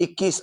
21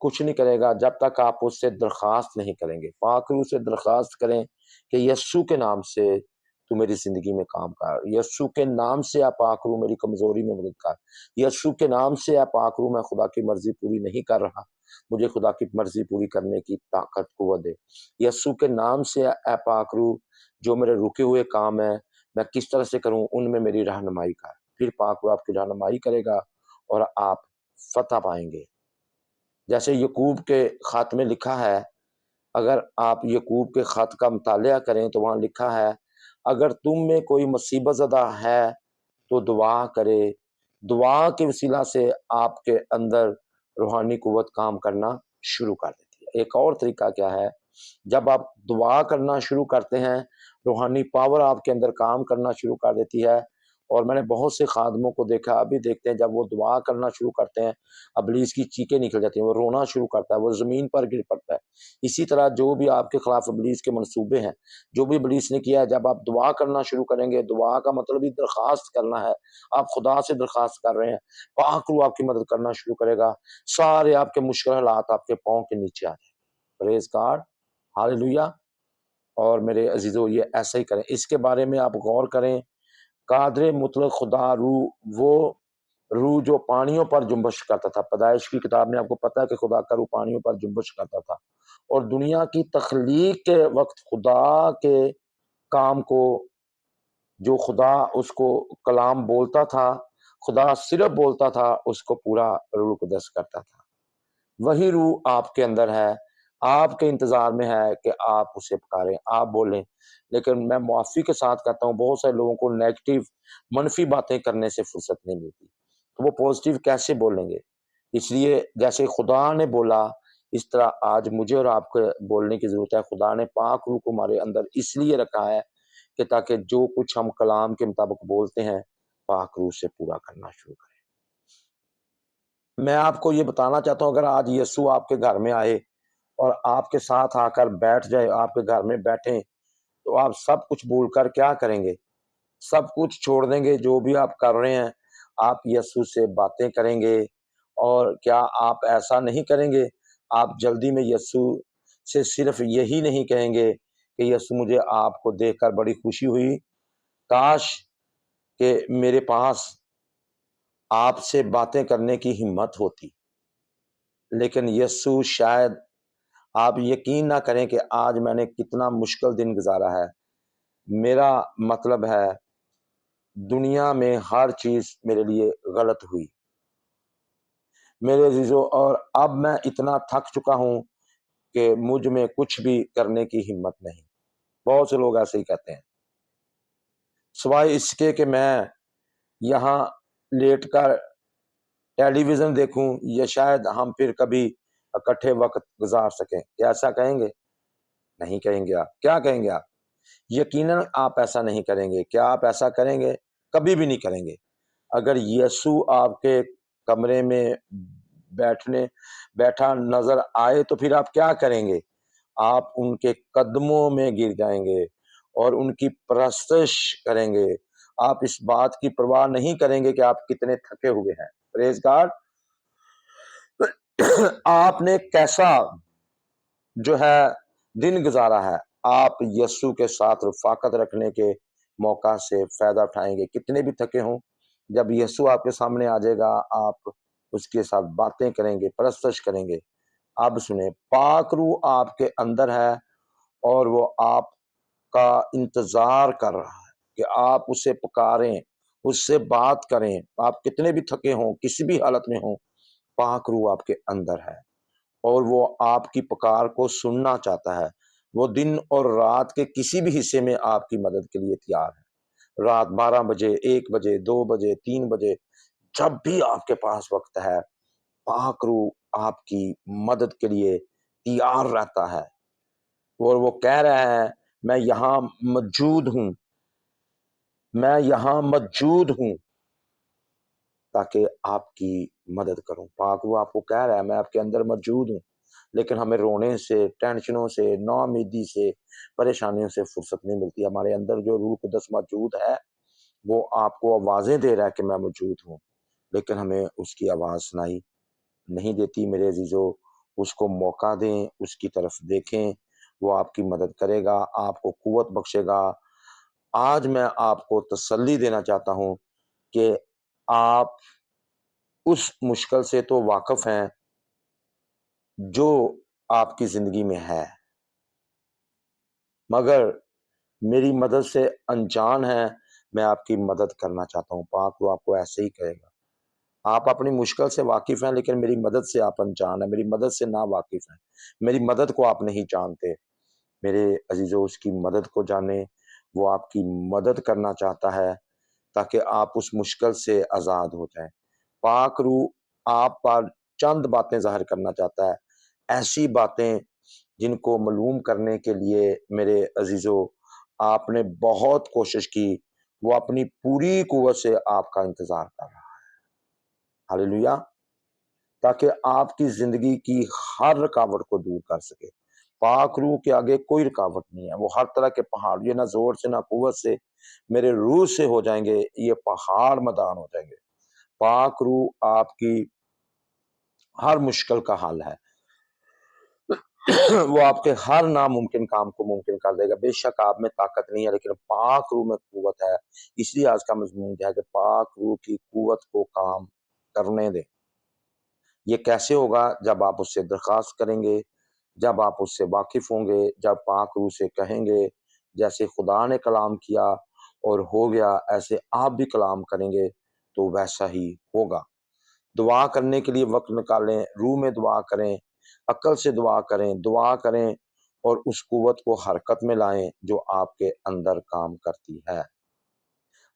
کچھ نہیں کرے گا جب تک آپ اس سے درخواست نہیں کریں گے۔ پاک روح سے درخواست کریں کہ یسوع کے نام سے تو میری زندگی میں کام کر، یسوع کے نام سے اے پاک روح میری کمزوری میں مدد کر، یسوع کے نام سے اے پاک روح میں خدا کی مرضی پوری نہیں کر رہا، مجھے خدا کی مرضی پوری کرنے کی طاقت قوت دے۔ یسوع کے نام سے اے پاک روح جو میرے رکے ہوئے کام ہیں میں کس طرح سے کروں ان میں میری رہنمائی کر۔ پھر پاک روح آپ کی رہنمائی کرے گا اور آپ فتح پائیں گے۔ جیسے یعقوب کے خط میں لکھا ہے، اگر آپ یعقوب کے خط کا مطالعہ کریں تو وہاں لکھا ہے اگر تم میں کوئی مصیبت زدہ ہے تو دعا کرے، دعا کے وسیلہ سے آپ کے اندر روحانی قوت کام کرنا شروع کر دیتی ہے۔ ایک اور طریقہ کیا ہے، جب آپ دعا کرنا شروع کرتے ہیں روحانی پاور آپ کے اندر کام کرنا شروع کر دیتی ہے۔ اور میں نے بہت سے خادموں کو دیکھا، ابھی دیکھتے ہیں جب وہ دعا کرنا شروع کرتے ہیں ابلیس کی چیخیں نکل جاتی ہیں، وہ رونا شروع کرتا ہے، وہ زمین پر گر پڑتا ہے۔ اسی طرح جو بھی آپ کے خلاف ابلیس کے منصوبے ہیں، جو بھی ابلیس نے کیا ہے، جب آپ دعا کرنا شروع کریں گے، دعا کا مطلب ہی درخواست کرنا ہے، آپ خدا سے درخواست کر رہے ہیں، پاک روح آپ کی مدد کرنا شروع کرے گا، سارے آپ کے مشکل حالات آپ کے پاؤں کے نیچے آ جائیں گے۔ پریز گاڈ، ہالیلویا۔ اور میرے عزیزو یہ ایسا ہی کریں، اس کے بارے میں آپ غور کریں۔ قادر مطلق خدا روح، وہ روح جو پانیوں پر جنبش کرتا تھا، پیدائش کی کتاب میں آپ کو پتا ہے کہ خدا کا روح پانیوں پر جنبش کرتا تھا، اور دنیا کی تخلیق کے وقت خدا کے کام کو، جو خدا اس کو کلام بولتا تھا، خدا صرف بولتا تھا، اس کو پورا روح القدس کرتا تھا۔ وہی روح آپ کے اندر ہے، آپ کے انتظار میں ہے کہ آپ اسے پکاریں، آپ بولیں۔ لیکن میں معافی کے ساتھ کہتا ہوں بہت سارے لوگوں کو نیگیٹو منفی باتیں کرنے سے فرصت نہیں ملتی، تو وہ پازیٹیو کیسے بولیں گے؟ اس لیے جیسے خدا نے بولا اس طرح آج مجھے اور آپ کو بولنے کی ضرورت ہے۔ خدا نے پاک روح کو ہمارے اندر اس لیے رکھا ہے کہ تاکہ جو کچھ ہم کلام کے مطابق بولتے ہیں پاک روح سے پورا کرنا شروع کریں۔ میں آپ کو یہ بتانا چاہتا ہوں، اگر آج یسوع آپ کے گھر میں آئے اور آپ کے ساتھ آ کر بیٹھ جائے، آپ کے گھر میں بیٹھیں، تو آپ سب کچھ بھول کر کیا کریں گے؟ سب کچھ چھوڑ دیں گے، جو بھی آپ کر رہے ہیں آپ یسوع سے باتیں کریں گے۔ اور کیا آپ ایسا نہیں کریں گے؟ آپ جلدی میں یسوع سے صرف یہی نہیں کہیں گے کہ یسوع مجھے آپ کو دیکھ کر بڑی خوشی ہوئی، کاش کہ میرے پاس آپ سے باتیں کرنے کی ہمت ہوتی۔ لیکن یسوع شاید آپ یقین نہ کریں کہ آج میں نے کتنا مشکل دن گزارا ہے، میرا مطلب ہے دنیا میں ہر چیز میرے لیے غلط ہوئی میرے عزیزو، اور اب میں اتنا تھک چکا ہوں کہ مجھ میں کچھ بھی کرنے کی ہمت نہیں۔ بہت سے لوگ ایسے ہی کہتے ہیں، سوائے اس کے کہ میں یہاں لیٹ کر ٹیلی ویژن دیکھوں یا شاید ہم پھر کبھی اکٹھے وقت گزار سکیں۔ کیا ایسا کہیں گے؟ نہیں کہیں گے۔ آپ کیا کہیں گے؟ آپ یقیناً آپ ایسا نہیں کریں گے۔ کیا آپ ایسا کریں گے؟ کبھی بھی نہیں کریں گے۔ اگر یسوع آپ کے کمرے میں بیٹھا نظر آئے تو پھر آپ کیا کریں گے؟ آپ ان کے قدموں میں گر جائیں گے اور ان کی پرستش کریں گے۔ آپ اس بات کی پرواہ نہیں کریں گے کہ آپ کتنے تھکے ہوئے ہیں۔ پریز گاڈ۔ آپ نے کیسا جو ہے دن گزارا ہے، آپ یسوع کے ساتھ رفاقت رکھنے کے موقع سے فائدہ اٹھائیں گے۔ کتنے بھی تھکے ہوں، جب یسوع آپ کے سامنے آ جائے گا آپ اس کے ساتھ باتیں کریں گے، پرستش کریں گے۔ اب سنیں، پاک روح آپ کے اندر ہے اور وہ آپ کا انتظار کر رہا ہے کہ آپ اسے پکاریں، اس سے بات کریں۔ آپ کتنے بھی تھکے ہوں، کسی بھی حالت میں ہوں، پاک روح آپ کے اندر ہے اور وہ آپ کی پکار کو سننا چاہتا ہے۔ وہ دن اور رات کے کسی بھی حصے میں آپ کی مدد کے لیے تیار ہے۔ رات 12 بجے، 1 بجے، 2 بجے، 3 بجے، جب بھی آپ کے پاس وقت ہے، پاک روح آپ کی مدد کے لیے تیار رہتا ہے اور وہ کہہ رہا ہے میں یہاں موجود ہوں، میں یہاں موجود ہوں تاکہ آپ کی مدد کروں۔ پاک روح آپ کو کہہ رہا ہے میں آپ کے اندر موجود ہوں، لیکن ہمیں رونے سے، ٹینشنوں سے، ناامیدی سے، پریشانیوں سے فرصت نہیں ملتی۔ ہمارے اندر جو روح القدس موجود ہے وہ آپ کو آوازیں دے رہا ہے کہ میں موجود ہوں، لیکن ہمیں اس کی آواز سنائی نہیں دیتی۔ میرے عزیزو، اس کو موقع دیں، اس کی طرف دیکھیں، وہ آپ کی مدد کرے گا، آپ کو قوت بخشے گا۔ آج میں آپ کو تسلی دینا چاہتا ہوں کہ آپ اس مشکل سے تو واقف ہیں جو آپ کی زندگی میں ہے، مگر میری مدد سے انجان ہے، میں آپ کی مدد کرنا چاہتا ہوں۔ پاک وہ آپ کو ایسے ہی کہے گا، آپ اپنی مشکل سے واقف ہیں لیکن میری مدد سے آپ انجان ہیں، میری مدد سے نا واقف ہیں، میری مدد کو آپ نہیں جانتے۔ میرے عزیزو، اس کی مدد کو جانیں، وہ آپ کی مدد کرنا چاہتا ہے تاکہ آپ اس مشکل سے آزاد ہو جائیں۔ پاک روح آپ پر چند باتیں ظاہر کرنا چاہتا ہے، ایسی باتیں جن کو معلوم کرنے کے لیے میرے عزیزو آپ نے بہت کوشش کی، وہ اپنی پوری قوت سے آپ کا انتظار کر رہا ہے۔ ہاللیلویا! تاکہ آپ کی زندگی کی ہر رکاوٹ کو دور کر سکے۔ پاک روح کے آگے کوئی رکاوٹ نہیں ہے، وہ ہر طرح کے پہاڑ، یہ نہ زور سے نہ قوت سے، میرے روح سے ہو جائیں گے، یہ پہاڑ مدان ہو جائیں گے۔ پاک روح آپ کی ہر مشکل کا حل ہے، وہ آپ کے ہر ناممکن کام کو ممکن کر دے گا۔ بے شک آپ میں طاقت نہیں ہے لیکن پاک روح میں قوت ہے، اس لیے آج کا مضمون کیا ہے کہ پاک روح کی قوت کو کام کرنے دیں۔ یہ کیسے ہوگا؟ جب آپ اس سے درخواست کریں گے، جب آپ اس سے واقف ہوں گے، جب پاک روح سے کہیں گے جیسے خدا نے کلام کیا اور ہو گیا، ایسے آپ بھی کلام کریں گے تو ویسا ہی ہوگا۔ دعا کرنے کے لیے وقت نکالیں، روح میں دعا کریں، عقل سے دعا کریں اور اس قوت کو حرکت میں لائیں جو آپ کے اندر کام کرتی ہے۔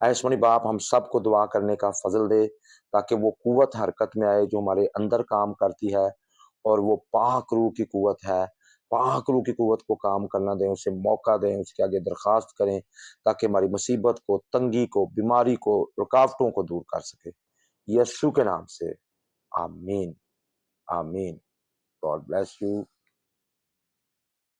اے سونی باپ، ہم سب کو دعا کرنے کا فضل دے تاکہ وہ قوت حرکت میں آئے جو ہمارے اندر کام کرتی ہے، اور وہ پاک روح کی قوت ہے۔ پاک روح کی قوت کو کام کرنا دیں، اسے موقع دیں، اس کے آگے درخواست کریں تاکہ ہماری مصیبت کو، تنگی کو، بیماری کو، رکاوٹوں کو دور کر سکے۔ یسوع کے نام سے آمین، آمین۔ God bless you.